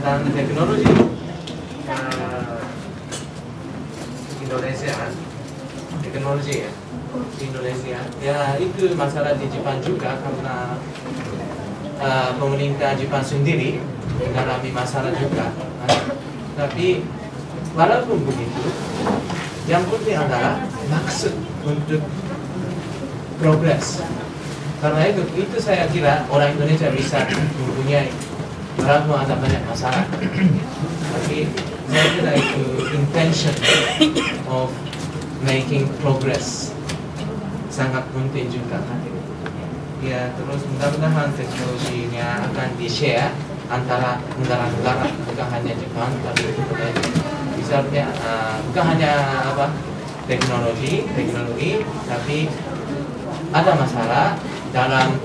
tentang teknologi Indonesia, teknologi ya di Indonesia. Ya itu masalah di Jepang juga karena pemerintah Jepang sendiri mengalami masalah juga. Tapi walaupun begitu, yang penting adalah maksud untuk progres. Karena itu saya kira orang Indonesia bisa mempunyai walaupun ada banyak masalah. Tapi saya kira itu intention of making progress sangat penting juga. Ya terus mudah-mudahan teknologinya akan di-share antara negara-negara, bukan hanya Jepang, tapi misalnya bukan hanya teknologi, tapi ada masalah dalam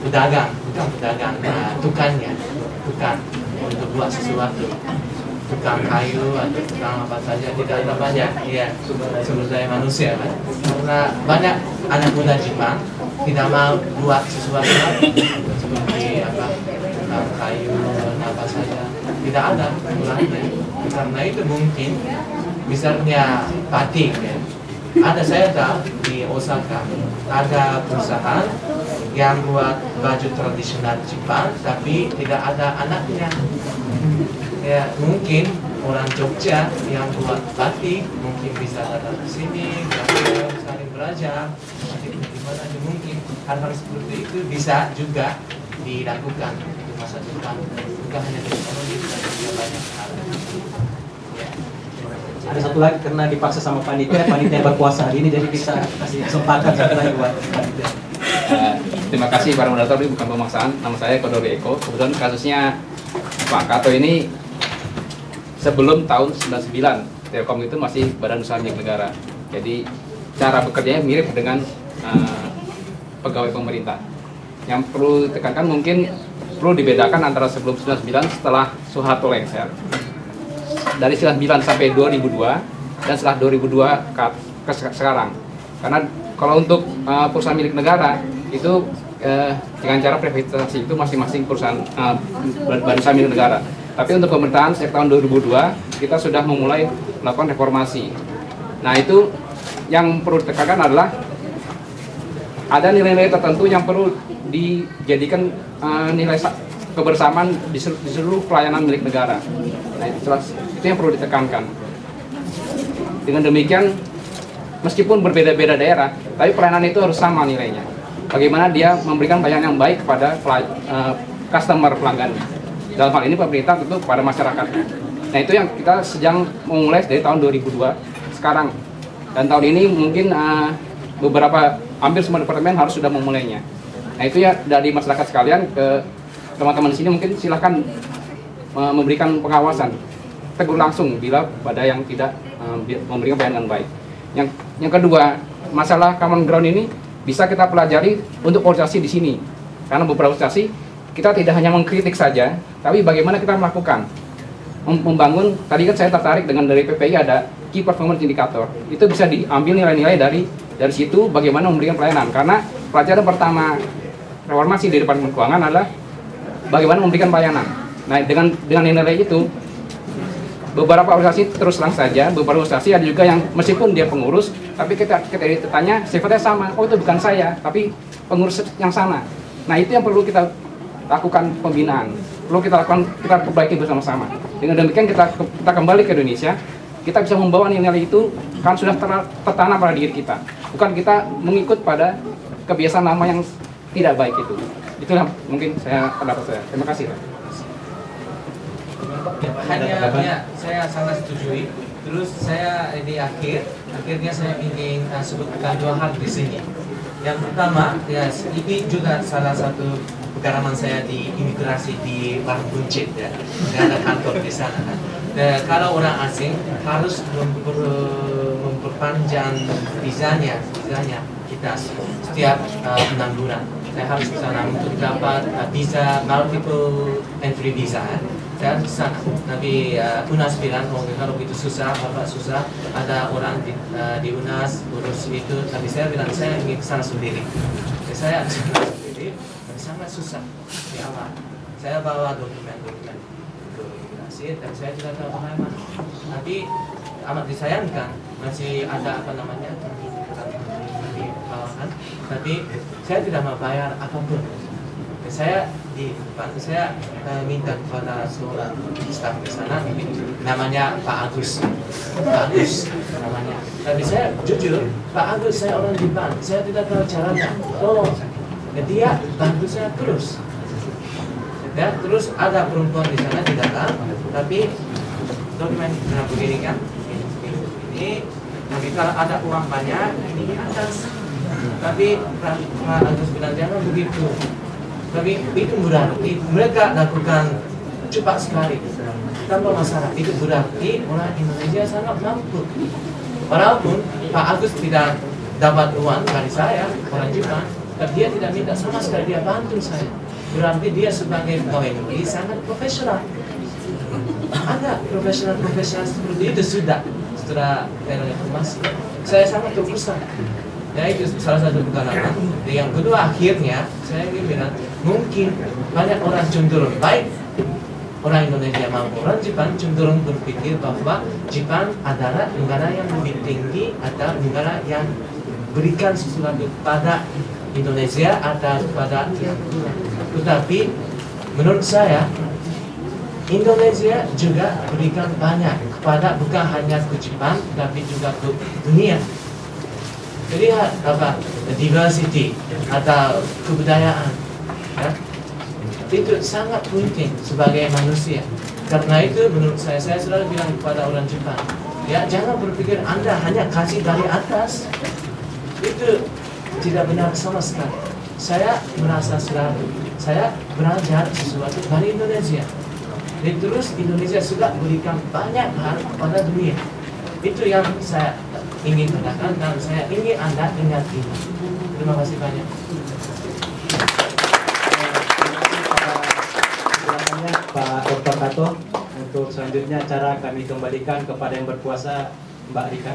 pedagang, bukan pedagang, tukang untuk buat sesuatu, tukang kayu atau tukang apa saja, tidak ada banyak ya sumber daya manusia kan? Karena banyak anak muda Jepang tidak mau buat sesuatu seperti tukang kayu dan apa saja, tidak ada orangnya. Karena itu mungkin misalnya batik ya. Saya tahu di Osaka ada perusahaan yang buat baju tradisional Jepang tapi tidak ada anaknya. Ya mungkin orang Jogja yang buat batik mungkin bisa datang ke sini, saling belajar. Bagaimana mungkin hal-hal seperti itu bisa juga dilakukan di masa depan, bukan hanya teknologi tapi juga banyak hal. Ya. Ada satu lagi karena dipaksa sama panitia berpuasa hari ini, jadi kita kasih kesempatan satu lagi buat panitia. Terima kasih para moderator, ini bukan pemaksaan. Nama saya Kodori Eko. Kebetulan kasusnya Pak Kato ini sebelum tahun 99, Telkom itu masih badan usaha milik negara. Jadi cara bekerjanya mirip dengan pegawai pemerintah. Yang perlu ditekankan mungkin perlu dibedakan antara sebelum 99 setelah Soeharto lengser. Dari 99 sampai 2002 dan setelah 2002 ke sekarang. Karena kalau untuk perusahaan milik negara itu dengan cara privatisasi itu masing-masing perusahaan badan usaha milik negara. Tapi untuk pemerintahan sejak tahun 2002 kita sudah memulai melakukan reformasi. Nah itu yang perlu ditekankan adalah ada nilai-nilai tertentu yang perlu dijadikan nilai kebersamaan di seluruh pelayanan milik negara. Nah itu yang perlu ditekankan. Dengan demikian meskipun berbeda-beda daerah, tapi pelayanan itu harus sama nilainya. Bagaimana dia memberikan pelayanan yang baik kepada customer pelanggannya. Dalam hal ini pemerintah tentu kepada masyarakatnya. Nah itu yang kita sedang memulai dari tahun 2002 sekarang. Dan tahun ini mungkin beberapa hampir semua departemen harus sudah memulainya. Nah itu ya dari masyarakat sekalian ke teman-teman di sini mungkin silahkan memberikan pengawasan, tegur langsung bila pada yang tidak memberikan pelayanan dengan baik. Yang kedua, masalah common ground ini bisa kita pelajari untuk organisasi di sini. Karena beberapa organisasi kita tidak hanya mengkritik saja, tapi bagaimana kita melakukan, membangun. Tadi kan saya tertarik dengan dari PPI ada Key Performance Indicator. Itu bisa diambil nilai-nilai dari situ bagaimana memberikan pelayanan. Karena pelajaran pertama reformasi di Departemen Keuangan adalah bagaimana memberikan pelayanan. Nah dengan nilai itu beberapa organisasi terus terang saja, beberapa organisasi ada juga yang meskipun dia pengurus, tapi kita ditanya sifatnya sama, oh itu bukan saya, tapi pengurus yang sana. Nah itu yang perlu kita lakukan pembinaan, perlu kita perbaiki bersama-sama. Dengan demikian kita kembali ke Indonesia, kita bisa membawa nilai itu kan sudah tertanam pada diri kita, bukan kita mengikut pada kebiasaan lama yang tidak baik itu. Itulah mungkin pendapat saya. Terima kasih. Hanya saya sangat setuju. Terus saya di akhirnya saya ingin sebutkan dua hal di sini. Yang pertama, ya ini juga salah satu pengalaman saya di imigrasi di Warung Buncit ya, ada kantor di sana. Kalau orang asing harus memperpanjang visanya kita setiap 6 bulan. Saya harus ke sana untuk dapat visa multiple entry visa. Saya harus ke sana. Tapi UNAS bilang kalau begitu susah, bapak susah. Ada orang di UNAS urus itu. Tapi saya bilang saya ingin ke sana sendiri. Saya ke sana sendiri, tapi sangat susah di awal. saya bawa dokumen-dokumen ke imigrasi, dan saya tidak tahu kemana. Tapi amat disayangkan masih ada apa namanya di bawahan, tapi saya tidak membayar apapun. Saya di depan, saya minta kepada seorang staf di sana, namanya Pak Agus namanya. Tapi saya jujur, Pak Agus, saya orang di bank, saya tidak tahu caranya. Tolong, dia bantu saya terus. Ya, terus ada perempuan di sana di dalam, tapi dokumen begini kan, ini, nanti kalau ada uang banyak, ini atas. Tapi Pak Agus bilang jangan begitu. Tapi itu berarti mereka lakukan cepat sekali tanpa masalah. Itu berarti orang Indonesia sangat mampu. Walaupun Pak Agus tidak dapat uang dari saya, orang Jepang, tapi dia tidak minta sama sekali, dia bantu saya. Berarti dia sebagai pegawai negeri sangat profesional. Ada profesional seperti itu setelah era reformasi. Saya sangat terkesan. Ya, itu salah satu pengalaman. Yang kedua, akhirnya saya ingin bilang, mungkin banyak orang cenderung, baik orang Indonesia maupun orang Jepang cenderung berpikir bahwa Jepang adalah negara yang lebih tinggi atau negara yang berikan sesuatu kepada Indonesia atau kepada yang kurang. Tetapi menurut saya Indonesia juga berikan banyak kepada bukan hanya ke Jepang tapi juga ke dunia. Jadi apa diversity atau kebudayaan, ya, itu sangat penting sebagai manusia. Karena itu menurut saya selalu bilang kepada orang Jepang, ya jangan berpikir Anda hanya kasih dari atas, itu tidak benar sama sekali. Saya merasa selalu saya belajar sesuatu dari Indonesia. Dan terus Indonesia sudah berikan banyak hal kepada dunia. Itu yang saya ingin katakan dan saya ingin Anda ingat ini. Terima kasih banyak. Silakannya Pak Dr. Kato. Untuk selanjutnya cara kami kembalikan kepada yang berkuasa, Mbak Rika.